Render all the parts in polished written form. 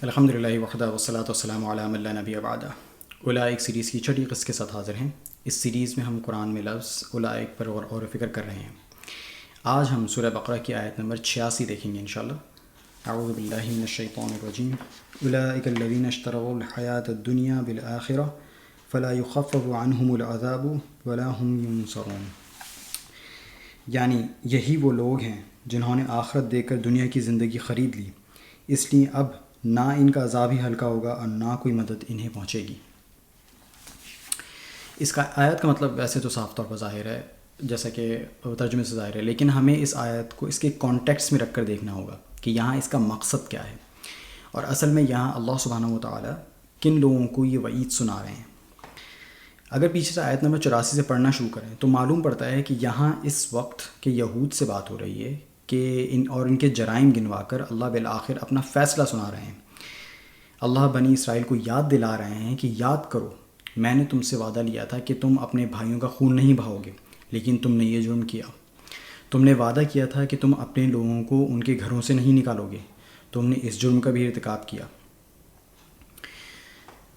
الحمدللہ وحدہ والصلاۃ والسلام علی من لا نبی بعدہ۔ اولئک سیریز کی چھٹی قسط کے ساتھ حاضر ہیں۔ اس سیریز میں ہم قرآن میں لفظ اولئک پر غور و فکر کر رہے ہیں۔ آج ہم سورہ بقرہ کی آیت نمبر 86 دیکھیں گے انشاءاللہ۔ اعوذ باللہ من الشیطان الرجیم۔ اولئک الذین اشتروا الحیاۃ الدنیا بالآخرہ فلا یخفف عنہم العذاب ولا هم ینصرون۔ یعنی یہی وہ لوگ ہیں جنہوں نے آخرت دے کر دنیا کی زندگی خرید لی، اس لیے اب نہ ان کا عذاب ہی ہلکا ہوگا اور نہ کوئی مدد انہیں پہنچے گی۔ اس کا آیت کا مطلب ویسے تو صاف طور پر ظاہر ہے، جیسا کہ ترجمے سے ظاہر ہے، لیکن ہمیں اس آیت کو اس کے کانٹیکس میں رکھ کر دیکھنا ہوگا کہ یہاں اس کا مقصد کیا ہے، اور اصل میں یہاں اللہ سبحانہ وتعالی کن لوگوں کو یہ وعید سنا رہے ہیں۔ اگر پیچھے سے آیت نمبر 84 سے پڑھنا شروع کریں تو معلوم پڑتا ہے کہ یہاں اس وقت کے یہود سے بات ہو رہی ہے کہ ان کے جرائم گنوا کر اللہ بالآخر اپنا فیصلہ سنا رہے ہیں۔ اللہ بنی اسرائیل کو یاد دلا رہے ہیں کہ یاد کرو، میں نے تم سے وعدہ لیا تھا کہ تم اپنے بھائیوں کا خون نہیں بہاؤ گے، لیکن تم نے یہ جرم کیا۔ تم نے وعدہ کیا تھا کہ تم اپنے لوگوں کو ان کے گھروں سے نہیں نکالو گے، تم نے اس جرم کا بھی ارتکاب کیا۔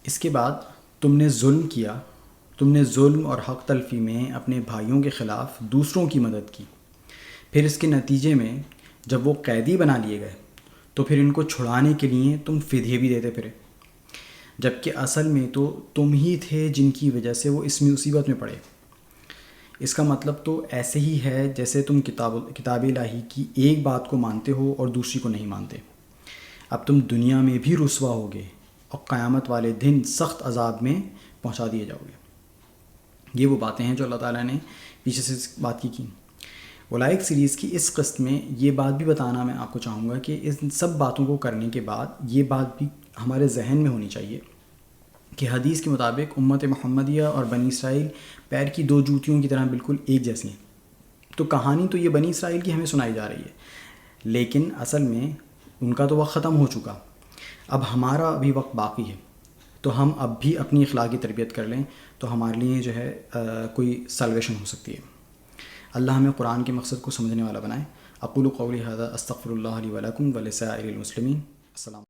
اس کے بعد تم نے ظلم کیا، تم نے ظلم اور حق تلفی میں اپنے بھائیوں کے خلاف دوسروں کی مدد کی۔ پھر اس کے نتیجے میں جب وہ قیدی بنا لیے گئے تو پھر ان کو چھڑانے کے لیے تم فدیے بھی دیتے پھرے، جبکہ اصل میں تو تم ہی تھے جن کی وجہ سے وہ اس مصیبت میں پڑے۔ اس کا مطلب تو ایسے ہی ہے جیسے تم کتاب الہی کی ایک بات کو مانتے ہو اور دوسری کو نہیں مانتے۔ اب تم دنیا میں بھی رسوا ہوگے اور قیامت والے دن سخت عذاب میں پہنچا دیے جاؤ گے۔ یہ وہ باتیں ہیں جو اللہ تعالیٰ نے پیچھے سے بات کی۔ اولئک سیریز کی اس قسط میں یہ بات بھی بتانا میں آپ کو چاہوں گا کہ ان سب باتوں کو کرنے کے بعد یہ بات بھی ہمارے ذہن میں ہونی چاہیے کہ حدیث کے مطابق امت محمدیہ اور بنی اسرائیل پیر کی دو جوتیوں کی طرح بالکل ایک جیسی ہیں۔ تو کہانی تو یہ بنی اسرائیل کی ہمیں سنائی جا رہی ہے، لیکن اصل میں ان کا تو وقت ختم ہو چکا، اب ہمارا ابھی وقت باقی ہے، تو ہم اب بھی اپنی اخلاقی تربیت کر لیں تو ہمارے لیے جو ہے کوئی سالویشن ہو سکتی ہے۔ اللہ ہمیں قرآن کے مقصد کو سمجھنے والا بنائے۔ اقول قولی ھذا استغفر اللہ لی ولکم ولسائر المسلمین۔ السلام